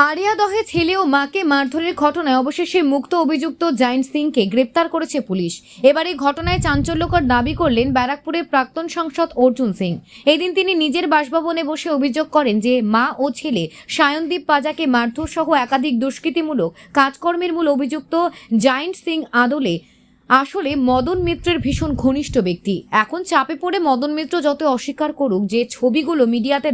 আড়িয়াদহে ছেলে ও মাকে মারধরের ঘটনায় অবশেষে মুক্ত অভিযুক্ত জায়েন্ট সিংকে গ্রেপ্তার করেছে পুলিশ। এবার এই ঘটনায় চাঞ্চল্যকর দাবি করলেন ব্যারাকপুরের প্রাক্তন সাংসদ অর্জুন সিং। এদিন তিনি নিজের বাসভবনে বসে অভিযোগ করেন যে মা ও ছেলে সায়নদীপ পাজাকে মারধর সহ একাধিক দুষ্কৃতিমূলক কাজকর্মের মূল অভিযুক্ত জায়েন্ট সিং আসলে মদন মিত্রের ভীষণ ঘনিষ্ঠ ব্যক্তি। এখন চাপে পড়ে মদন মিত্র যত অস্বীকার করুক যে ছবিগুলো মিডিয়াতে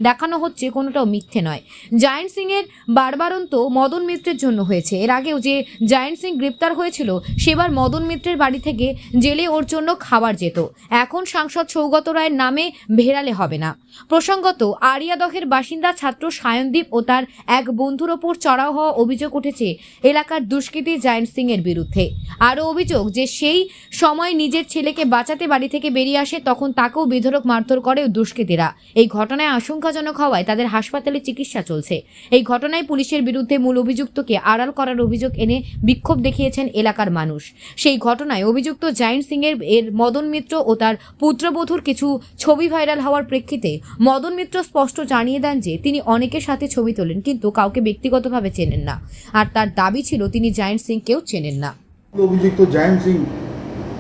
দেখানো হচ্ছে কোনোটাও মিথ্যে নয়। জায়েন্ট সিং এর বারবারন্ত মদন মিত্রের জন্য হয়েছে। এর আগেও যে জায়েন্ট সিং গ্রেপ্তার হয়েছিল সেবার মদন মিত্রের বাড়ি থেকে জেলে ওর জন্য খাবার যেত। এখন সাংসদ সৌগত রায়ের নামে ভেড়ালে হবে না। প্রসঙ্গত আড়িয়াদহের বাসিন্দা ছাত্র সায়নদীপ ও তার এক বন্ধুর ওপর চড়াও হওয়া অভিযোগ উঠেছে এলাকার দুষ্কৃতী জায়েন্ট সিং এর বিরুদ্ধে। আরও অভিযোগ যে সেই সময় নিজের ছেলেকে বাঁচাতে বাড়ি থেকে বেরিয়ে আসে, তখন তাকেও বেধড়ক মারধর করে দুষ্কৃতীরা। এই ঘটনায় আশঙ্কাজনক হওয়ায় তাদের হাসপাতালে চিকিৎসা চলছে। এই ঘটনায় পুলিশের বিরুদ্ধে মূল অভিযুক্তকে আড়াল করার অভিযোগ এনে বিক্ষোভ দেখিয়েছেন এলাকার মানুষ। সেই ঘটনায় অভিযুক্ত জায়েন্ট সিং এর মদন মিত্র ও তার পুত্রবধূর কিছু ছবি ভাইরাল হওয়ার প্রেক্ষিতে মদন মিত্র স্পষ্ট জানিয়ে দেন যে তিনি অনেকের সাথে ছবি তোলেন কিন্তু কাউকে ব্যক্তিগতভাবে চেনেন না, আর তার দাবি ছিল তিনি জায়েন্ট সিংকেও চেনেন না। অভিযুক্ত জায়েন্ট সিং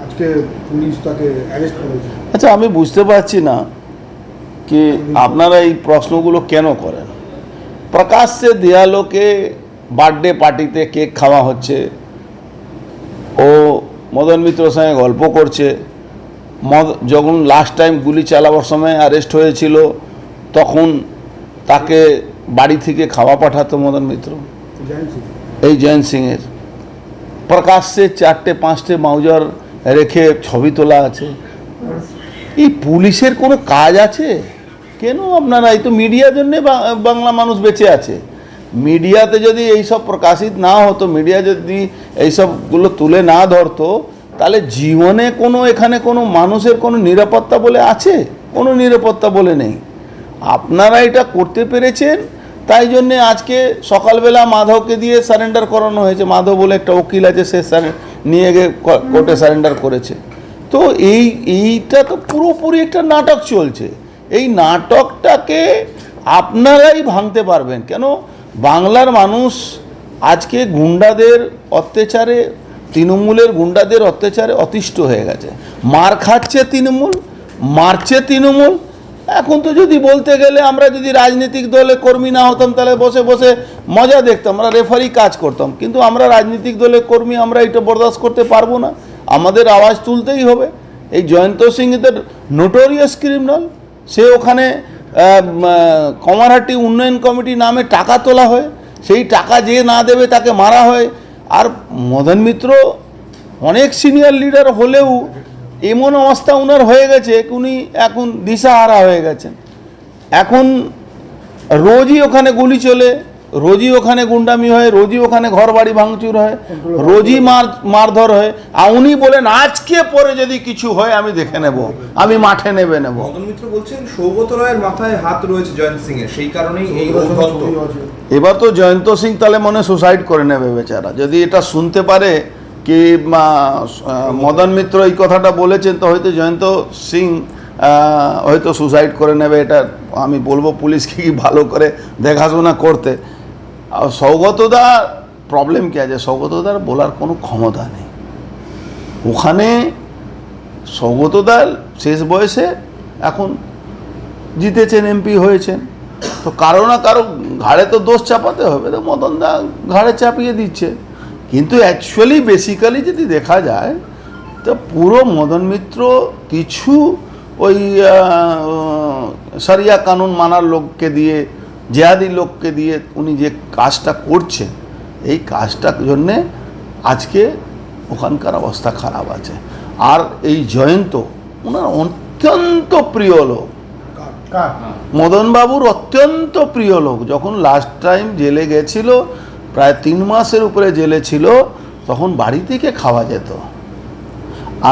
আজকে পুলিশ তাকে অ্যারেস্ট করেছে। আচ্ছা, আমি বুঝতে পারছি না কি আপনারা এই প্রশ্নগুলো কেন করেন। প্রকাশ্যে দেয়ালোকে বার্থডে পার্টিতে কেক খাওয়া হচ্ছে, ও মদন মিত্রর সঙ্গে গল্প করছে। যখন লাস্ট টাইম গুলি চালাবার সময় অ্যারেস্ট হয়েছিল তখন তাকে বাড়ি থেকে খাওয়া পাঠাতো মদন মিত্র। এই জায়েন্ট সিংয়ের প্রকাশ্যে 4-5টে মাউজার রেখে ছবি তোলা আছে। এই পুলিশের কোনো কাজ আছে কেন? আপনারা এই তো মিডিয়ার জন্যে বাংলা মানুষ বেঁচে আছে। মিডিয়াতে যদি এইসব প্রকাশিত না হতো, মিডিয়া যদি এইসবগুলো তুলে না ধরতো, তাহলে জীবনে এখানে কোনো মানুষের কোনো নিরাপত্তা বলে আছে? কোনো নিরাপত্তা বলে নেই। আপনারা এটা করতে পেরেছেন, তাই জন্যে আজকে সকালবেলা মাধবকে দিয়ে সারেন্ডার করানো হয়েছে। মাধব বলে একটা উকিল আছে, সে নিয়ে গিয়ে কোর্টে সারেন্ডার করেছে। তো এইটা তো পুরোপুরি একটা নাটক চলছে। এই নাটকটাকে আপনারাই ভাঙতে পারবেন কেন? বাংলার মানুষ আজকে গুন্ডাদের অত্যাচারে, তৃণমূলের গুন্ডাদের অত্যাচারে অতিষ্ঠ হয়ে গেছে। মার খাচ্ছে তৃণমূল, মারছে তৃণমূল। এখন তো যদি বলতে গেলে আমরা যদি রাজনৈতিক দলে কর্মী না হতাম তাহলে বসে বসে মজা দেখতাম, আমরা রেফারি কাজ করতাম। কিন্তু আমরা রাজনৈতিক দলের কর্মী, আমরা এটা বরদাস্ত করতে পারবো না। আমাদের আওয়াজ তুলতেই হবে। এই জয়ন্ত সিং এদের নোটোরিয়াস ক্রিমিনাল। সে ওখানে কমারহাটি উন্নয়ন কমিটি নামে টাকা তোলা হয়, সেই টাকা যে না দেবে তাকে মারা হয়। আর মদন মিত্র অনেক সিনিয়র লিডার হলেও এমন অবস্থা ওনার হয়ে গেছে, উনি এখন দিশাহারা হয়ে গেছেন। এখন রোজই ওখানে গুলি চলে, রোজই ওখানে গুন্ডামি হয়, রোজই ওখানে ঘর বাড়ি ভাঙচুর হয়, রোজই মারধর হয়। আর উনি বলেন আজকে পরে যদি কিছু হয় আমি দেখে নেব, আমি মাঠে নেব। মদন মিত্র বলছেন সৌগত রায়ের মাথায় হাত রয়েছে জয়ন্ত সিং এর, সেই কারণেই এই উদ্ভন্ত। এবার তো জয়ন্ত সিং তাহলে মনে সুসাইড করে নেবে বেচারা। যদি এটা শুনতে পারে কি মদন মিত্র এই কথাটা বলেছেন, তো হয়তো জয়ন্ত সিং হয়তো সুসাইড করে নেবে। এটা আমি বলবো পুলিশকে কি ভালো করে দেখাশোনা করতে। আর সৌগতদার প্রবলেম কি আছে? সৌগতদার বলার কোনো ক্ষমতা নেই ওখানে। সৌগতদার শেষ বয়সে এখন জিতেছেন, এমপি হয়েছেন, তো কারো না কারো ঘাড়ে তো দোষ চাপাতে হবে। তো মদনদা ঘাড়ে চাপিয়ে দিচ্ছে। কিন্তু অ্যাকচুয়ালি বেসিক্যালি যদি দেখা যায় তো পুরো মদন মিত্র কিছু ওই শরিয়া কানুন মানার লোককে দিয়ে, জেহাদি লোককে দিয়ে উনি যে কাজটা করছে, এই কাজটার জন্যে আজকে ওখানকার অবস্থা খারাপ আছে। আর এই জয়ন্ত ওনার অত্যন্ত প্রিয় লোক, মদনবাবুর অত্যন্ত প্রিয় লোক। যখন লাস্ট টাইম জেলে গেছিল, প্রায় 3 মাসের উপরে জেলে ছিল, তখন বাড়ি থেকে খাওয়া যেত।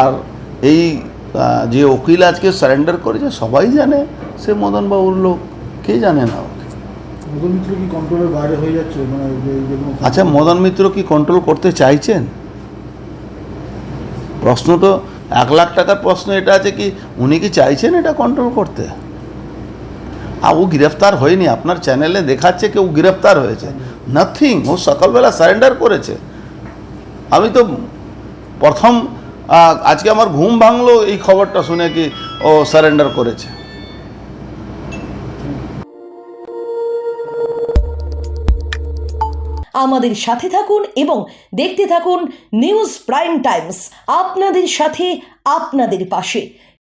আর এই যে উকিল আজকে সারেন্ডার করেছে সবাই জানে সে মদনবাবুর লোক, কে জানে না? মদন মিত্র কি কন্ট্রোলের বাইরে হয়ে যাচ্ছে? আচ্ছা, মদন মিত্র কি কন্ট্রোল করতে চাইছেন? প্রশ্ন তো 1,00,000 টাকার প্রশ্ন এটা আছে কি উনি কি চাইছেন এটা কন্ট্রোল করতে? আর ও গ্রেফতার হয়নি, আপনার চ্যানেলে দেখাচ্ছে কি ও গ্রেফতার হয়েছে, নাথিং। ও সকালবেলা সারেন্ডার করেছে। আমি তো প্রথম আজকে আমার ঘুম ভাঙলো এই খবরটা শুনে কি ও সারেন্ডার করেছে। আমাদের সাথে থাকুন এবং দেখতে থাকুন নিউজ প্রাইম টাইমস, আপনাদের সাথে আপনাদের পাশে।